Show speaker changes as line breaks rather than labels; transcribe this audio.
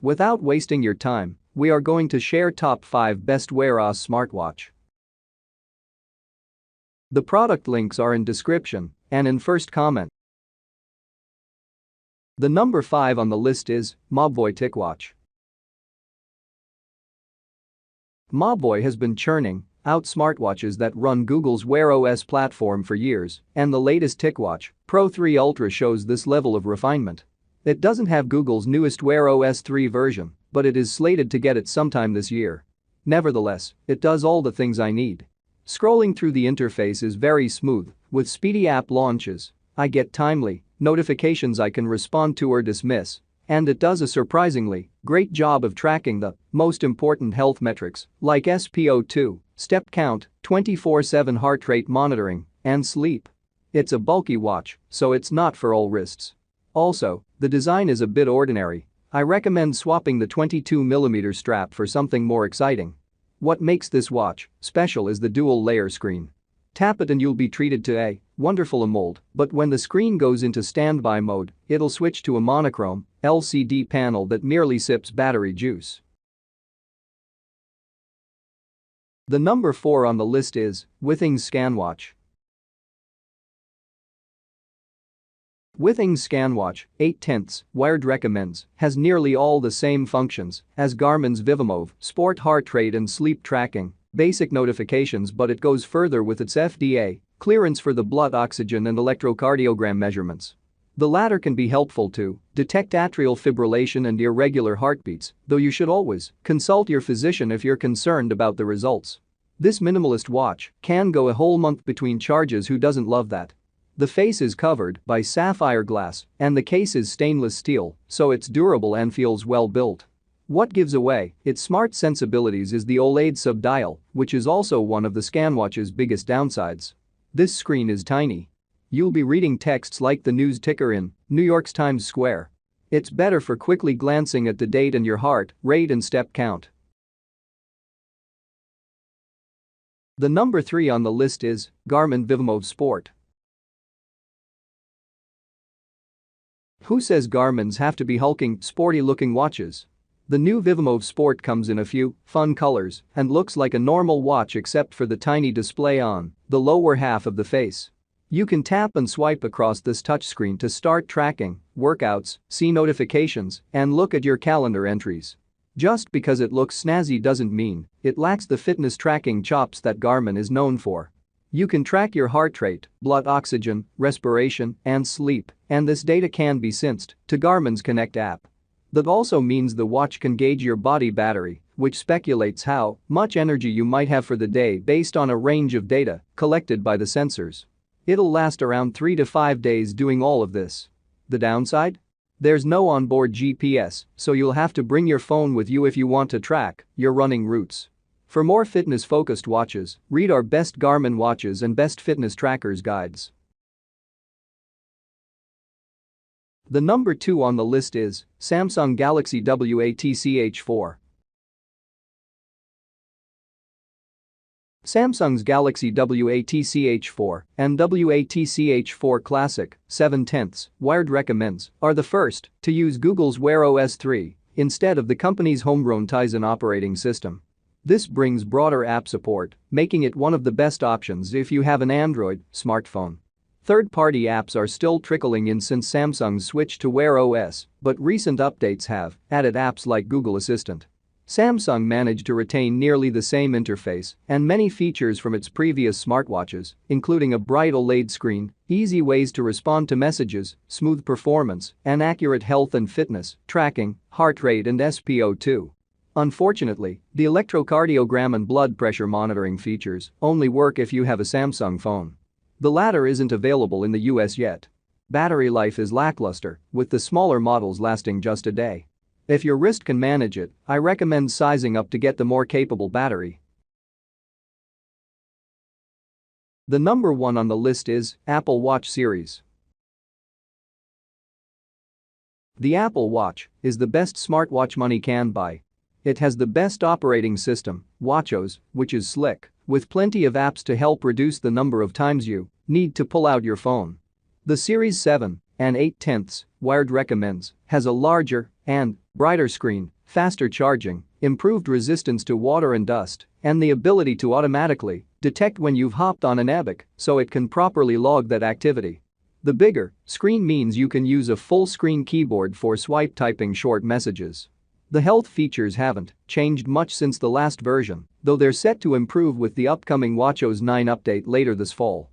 Without wasting your time, we are going to share top 5 best wear-OS smartwatch. The product links are in description and in first comment. The number 5 on the list is Vivomove TicWatch. Vivomove has been churning out smartwatches that run Google's Wear OS platform for years, and the latest TicWatch Pro 3 Ultra shows this level of refinement. It doesn't have Google's newest Wear OS 3 version, but it is slated to get it sometime this year. Nevertheless, it does all the things I need. Scrolling through the interface is very smooth, with speedy app launches. I get timely notifications I can respond to or dismiss, and it does a surprisingly great job of tracking the most important health metrics like SpO2, step count, 24/7 heart rate monitoring, and sleep. It's a bulky watch, so it's not for all wrists. Also, the design is a bit ordinary. I recommend swapping the 22mm strap for something more exciting. What makes this watch special is the dual-layer screen. Tap it and you'll be treated to a wonderful AMOLED, but when the screen goes into standby mode, it'll switch to a monochrome LCD panel that merely sips battery juice. The number 4 on the list is Withings ScanWatch. Withings ScanWatch 8/10 wired recommends has nearly all the same functions as Garmin's Vivomove, sport heart rate and sleep tracking, basic notifications, but it goes further with its FDA clearance for the blood oxygen and electrocardiogram measurements. The latter can be helpful to detect atrial fibrillation and irregular heartbeats, though you should always consult your physician if you're concerned about the results. This minimalist watch can go a whole month between charges. Who doesn't love that? The face is covered by sapphire glass and the case is stainless steel, so it's durable and feels well built. What gives away its smart sensibilities is the OLED subdial, which is also one of the ScanWatch's biggest downsides. This screen is tiny. You'll be reading texts like the news ticker in New York's Times Square. It's better for quickly glancing at the date and your heart rate and step count. The number 3 on the list is Garmin Vivomove Sport. Who says Garmins have to be hulking, sporty-looking watches? The new Vivomove Sport comes in a few fun colors and looks like a normal watch except for the tiny display on the lower half of the face. You can tap and swipe across this touchscreen to start tracking workouts, see notifications, and look at your calendar entries. Just because it looks snazzy doesn't mean it lacks the fitness tracking chops that Garmin is known for. You can track your heart rate, blood oxygen, respiration, and sleep, and this data can be synced to Garmin's Connect app. That also means the watch can gauge your body battery, which speculates how much energy you might have for the day based on a range of data collected by the sensors. It'll last around 3 to 5 days doing all of this. The downside? There's no onboard GPS, so you'll have to bring your phone with you if you want to track your running routes. For more fitness-focused watches, read our Best Garmin Watches and Best Fitness Trackers guides. The number 2 on the list is Samsung Galaxy Watch4. Samsung's Galaxy Watch4 and Watch4 Classic 7/10 wired recommends are the first to use Google's Wear OS 3 instead of the company's homegrown Tizen operating system. This brings broader app support, making it one of the best options if you have an Android smartphone. Third-party apps are still trickling in since Samsung's switch to Wear OS, but recent updates have added apps like Google Assistant. Samsung managed to retain nearly the same interface and many features from its previous smartwatches, including a bright OLED screen, easy ways to respond to messages, smooth performance, and accurate health and fitness tracking, heart rate and SpO2. Unfortunately, the electrocardiogram and blood pressure monitoring features only work if you have a Samsung phone. The latter isn't available in the US yet. Battery life is lackluster, with the smaller models lasting just a day. If your wrist can manage it, I recommend sizing up to get the more capable battery. The number 1 on the list is Apple Watch series. The Apple Watch is the best smartwatch money can buy. It has the best operating system, WatchOS, which is slick, with plenty of apps to help reduce the number of times you need to pull out your phone. The Series 7 and 8/10 wired recommends has a larger And brighter screen, faster charging, improved resistance to water and dust, and the ability to automatically detect when you've hopped on an epic so it can properly log that activity. The bigger screen means you can use a full-screen keyboard for swipe typing short messages. The health features haven't changed much since the last version, though they're set to improve with the upcoming watchOS 9 update later this fall.